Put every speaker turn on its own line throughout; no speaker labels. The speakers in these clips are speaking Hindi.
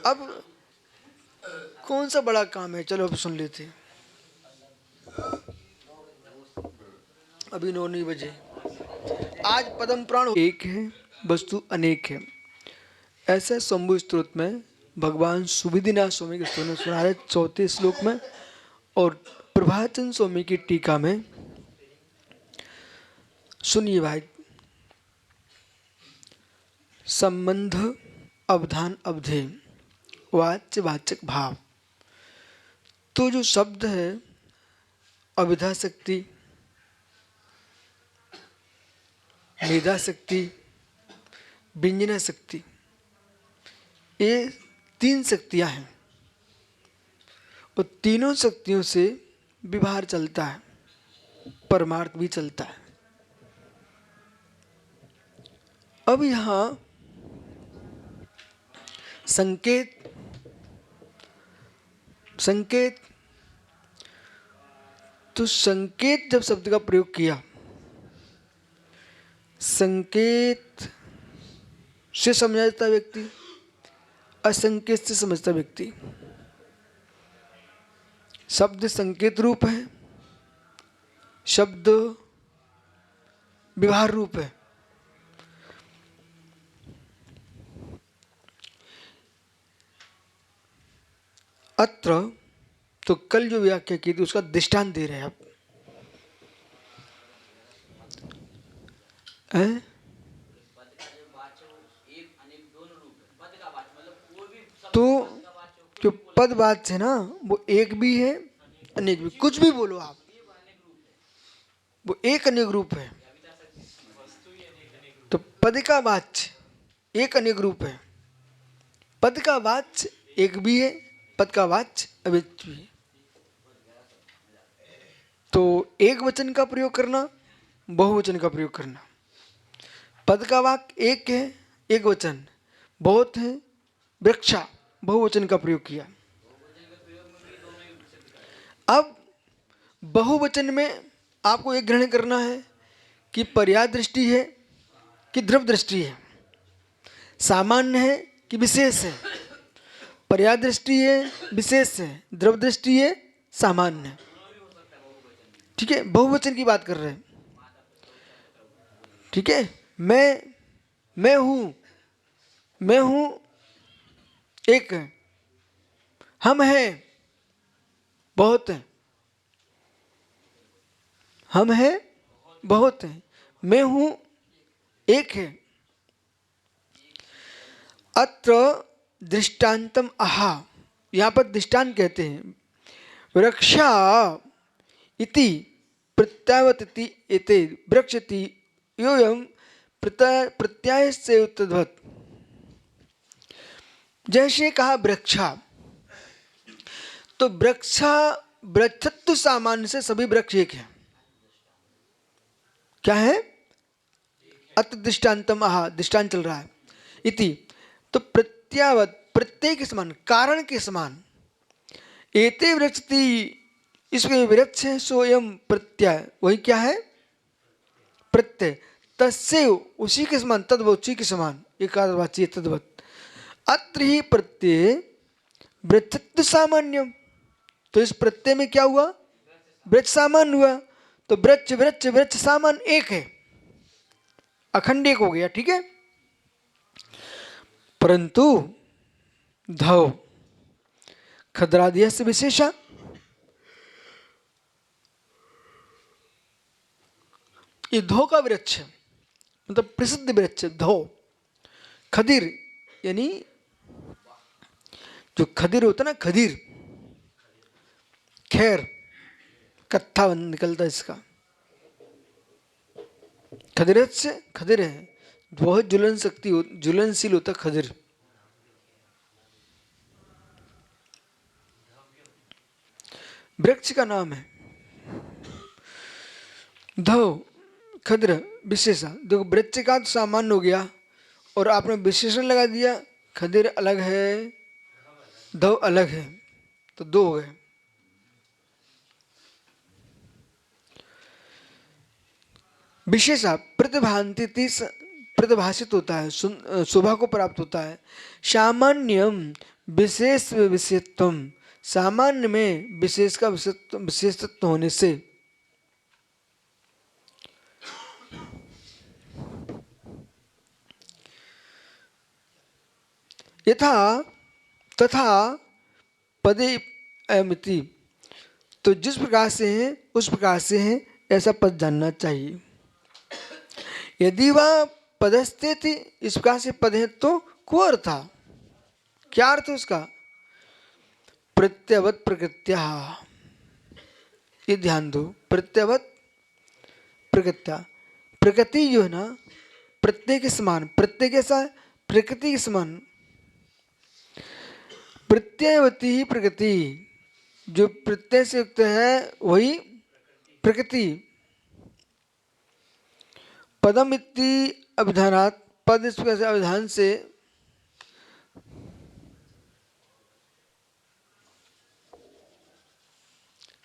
अब कौन सा बड़ा काम है, चलो अब सुन लेते। अभी 9 नहीं बजे। आज पद्म पुराण एक है, वस्तु अनेक है, ऐसा शंभु स्तोत्र में भगवान सुविधिनाथ स्वामी के स्तोत्र में सुना रहे 34 श्लोक में। और प्रभाचंद स्वामी की टीका में सुनिए भाई। संबंध अवधान अवधेय वाच्य वाचक भाव। तो जो शब्द है अविधा शक्ति, मेधा शक्ति, व्यंजना शक्ति, ये 3 शक्तियां हैं और तीनों शक्तियों से व्यवहार चलता है, परमार्थ भी चलता है। अब यहां संकेत तो संकेत जब शब्द का प्रयोग किया, संकेत से समझता व्यक्ति, असंकेत से समझता व्यक्ति। शब्द संकेत रूप है, शब्द व्यवहार रूप है। अत्र तो कल जो व्याख्या की थी उसका दृष्टांत दे रहे हैं आप। तो जो पदवाच्य है ना, वो एक भी है अनेक भी, कुछ भी बोलो आप, वो एक अनेक रूप है। तो पद का वाच्य एक अनेक रूप है, पद का वाच्य एक भी है, पद का वाच्य अव्यक्त भी है। तो एक वचन का प्रयोग करना, बहुवचन का प्रयोग करना। पद का वाक्य एक है, एक वचन, बहुत है, वृक्षा, बहुवचन का प्रयोग किया। अब बहुवचन में आपको एक ग्रहण करना है कि पर्याय दृष्टि है कि द्रव दृष्टि है, सामान्य है कि विशेष है। पर्याय दृष्टि है, विशेष है, द्रव दृष्टि है, सामान्य है। ठीक है, बहुवचन की बात कर रहे हैं। ठीक है, मैं हूं एक है, हम हैं बहुत है, हम हैं बहुत है, मैं हूं एक है। अत्र दृष्टांतम आहा, यहां पर दृष्टांत कहते हैं। वृक्षा इति प्रत्यावतति एते वृक्षति योयम प्रत्यायस्य तद्वत्। जैसे कहा वृक्षा, तो वृक्षत्व सामान्य से सभी वृक्ष एक है। क्या है? अत दृष्टांतम आहा, दृष्टांत चल रहा है। इति तो प्रत्यावत, प्रत्यय के समान, कारण के समान। एते वृक्षति, इसमें वृक्ष है, सोयम प्रत्यय, वही क्या है? प्रत्यय। तस्य, उसी के समान, तद्वत्, उसी के समान, एकादवाची तद्वत्। अत्र ही प्रत्यय वृक्षत्व सामान्यम, तो इस प्रत्यय में क्या हुआ? वृक्ष सामान्य हुआ। तो वृक्ष वृक्ष वृक्ष सामान्य एक है, अखंड एक हो गया। ठीक है, परंतु धव खद्रादिय से विशेषा, ये धो का वृक्ष है, मतलब प्रसिद्ध वृक्ष धो। खदिर यानी जो खदिर होता है ना, खदिर, खैर कत्था निकलता है इसका। खदिरत से खदिर है, बहुत ज्वलनशील होता खदिर। वृक्ष का नाम है धव, खद्र, विशेषा। देखो वृक्ष का तो सामान्य हो गया और आपने विशेषण लगा दिया, खदिर अलग है, धव अलग है, तो दो हो गए। विशेषा प्रतिभाषित होता है, शोभा को प्राप्त होता है। सामान्यम विशेष विशेषत्व, सामान्य में विशेष का विशेषत्व होने से। यथा तथा पदे अयमिति, तो जिस प्रकार से है उस प्रकार से है, ऐसा पद जानना चाहिए। यदि वह पदस्थे थी, इस प्रकार से पद है, तो को अर्थ था, क्या अर्थ है उसका? प्रत्यवत प्रकृत्या, ये ध्यान दो, प्रत्यवत प्रकृत्या, प्रकृति जो है ना प्रत्यय के समान, प्रत्यय कैसा है? प्रकृति के समान। प्रत्ययवती ही प्रकृति, जो प्रत्यय से युक्त है वही प्रकृति। पदम इति अभिधानात्, पद इस प्रकार से अभिधान से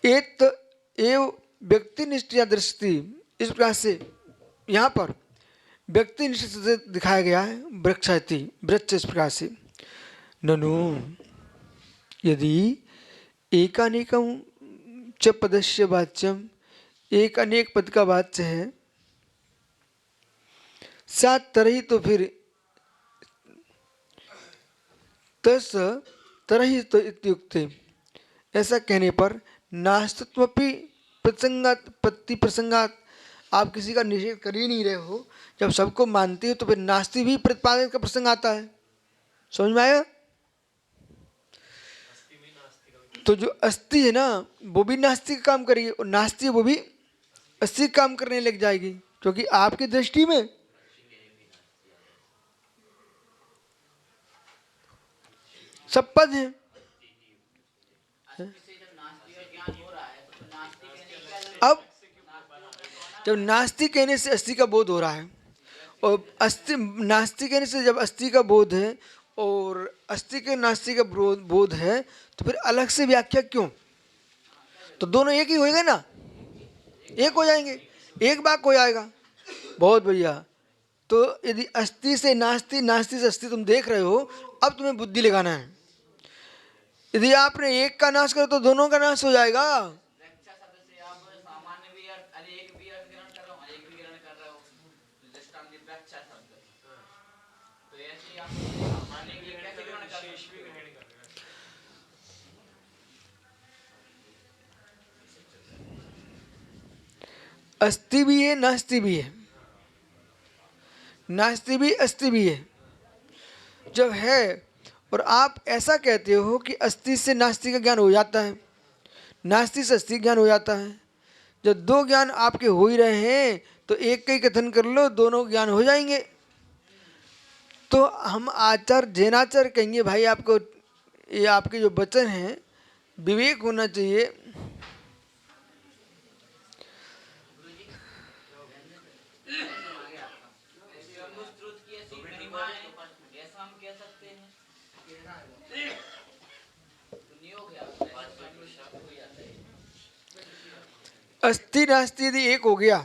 एक एव व्यक्ति निष्ठया दृष्टि, इस प्रकार से यहाँ पर व्यक्ति निष्ठ से दिखाया गया है। वृक्षाति, वृक्ष, इस प्रकार से। ननु यदि एकानेकं च पदस्य वाच्यम, एक अनेक पद का वाच्य है, सात तरही, तो फिर तस तरही तो इत्युक्ते, ऐसा कहने पर नास्तित्वपि प्रसंगात, प्रति प्रसंगात, आप किसी का निषेध कर ही नहीं रहे हो, जब सबको मानते हो तो फिर नास्ति भी प्रतिपादन का प्रसंग आता है। समझ में आया? तो जो अस्थि है ना वो भी नास्ति का काम करेगी, और नास्ति वो भी अस्थि का काम करने लग जाएगी, क्योंकि आपकी दृष्टि में सब पद है। अब जब नास्ति कहने से अस्थि का बोध हो रहा है, और अस्थि नास्ति कहने से जब अस्थि का बोध है और अस्थि के नास्ति का बोध है, तो फिर अलग से व्याख्या क्यों? तो दोनों एक ही होएगा ना, एक हो जाएंगे, एक वाक्य हो जाएगा। बहुत बढ़िया। तो यदि अस्थि से नास्ति, नास्ति से अस्थि तुम देख रहे हो, अब तुम्हें बुद्धि लगाना है। यदि आपने एक का नाश करो तो दोनों का नाश हो जाएगा। अस्थि भी है, नास्ति भी है, नास्ति भी अस्थि भी है। जब है और आप ऐसा कहते हो कि अस्थि से नास्ति का ज्ञान हो जाता है, नास्ति से अस्थि ज्ञान हो जाता है, जब दो ज्ञान आपके हो ही रहे हैं तो एक का ही कथन कर लो, दोनों ज्ञान हो जाएंगे। तो हम आचार जैनाचार कहेंगे भाई आपको, ये आपके जो वचन हैं विवेक होना चाहिए। अस्थि नास्ति यदि एक हो गया,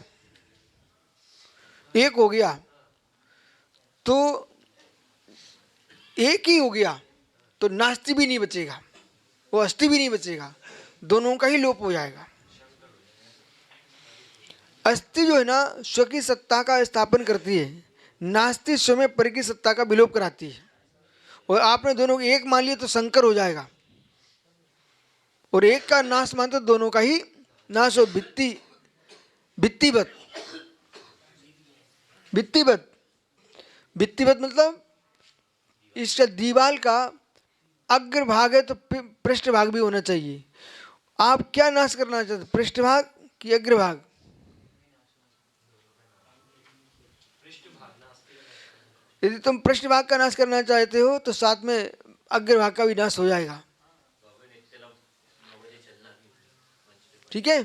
एक हो गया तो एक ही हो गया, तो नास्ति भी नहीं बचेगा, वो अस्थि भी नहीं बचेगा, दोनों का ही लोप हो जाएगा। अस्थि जो है ना स्व की सत्ता का स्थापन करती है, नास्ति स्व में पर की सत्ता का विलोप कराती है। और आपने दोनों को एक मान लिया तो संकर हो जाएगा, और एक का नाश मानते तो दोनों का ही नाश हो। भित्ति, भित्तिवत, भित्तिवत, भित्तिवत मतलब इसका दीवाल का अग्र भाग है तो पृष्ठ भाग भी होना चाहिए। आप क्या नाश करना चाहते, पृष्ठ भाग कि अग्र भाग? यदि तुम पृष्ठ भाग का नाश करना चाहते हो तो साथ में अग्र भाग का भी नाश हो जाएगा। ठीक है?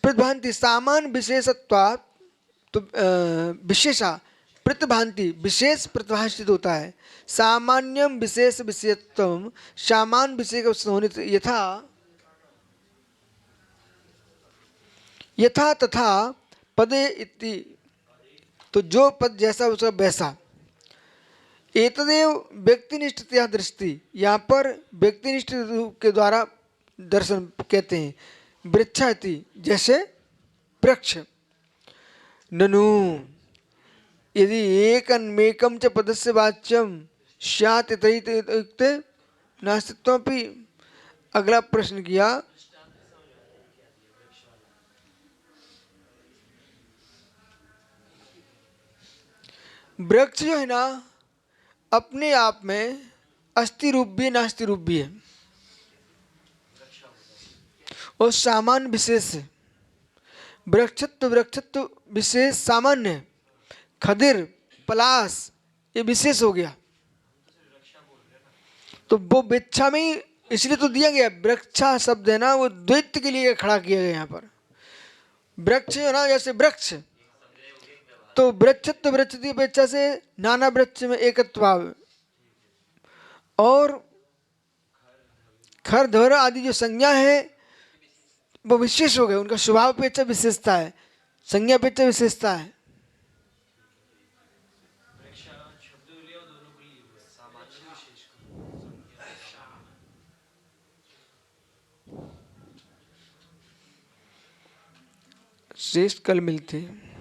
प्रतिभांति सामान्य विशेषत्वात्, तो विशेषा प्रतिभांति, विशेष प्रतिभाषित होता है। सामान्यम विशेष विषयत्वम, सामान्य विषय का होने से, यथा यथा तथा पदे इति, तो जो पद जैसा उसका वैसा। एतदेव व्यक्तिनिष्ठतया दृष्टि, यहाँ पर व्यक्तिनिष्ठ रूप के द्वारा दर्शन कहते हैं। वृक्षाति जैसे वृक्ष। ननु यदि एकमेकं च पदस्य वाच्यं स्यात् इत्युक्ते नास्तित्वमपि। अगला प्रश्न किया, वृक्ष जो है ना अपने आप में अस्थि रूप भी है, नास्ति रूप भी है, और सामान्य विशेष है। वृक्षत्व विशेष सामान्य है। खदिर पलास ये विशेष हो गया। तो वो वृक्षा में ही इसलिए तो दिया गया, वृक्षा शब्द है ना वो द्वैत के लिए खड़ा किया गया यहाँ पर। वृक्ष है ना जैसे वृक्ष, तो वृक्षत्व वृक्ष की अपेक्षा से नाना वृक्ष में एकत्व भाव, और खर धर आदि जो संज्ञा है वो विशेष हो गए, उनका स्वभाव अपेक्षा विशेषता है, संज्ञा अपेक्षा विशेषता है। शेष कल मिलते हैं।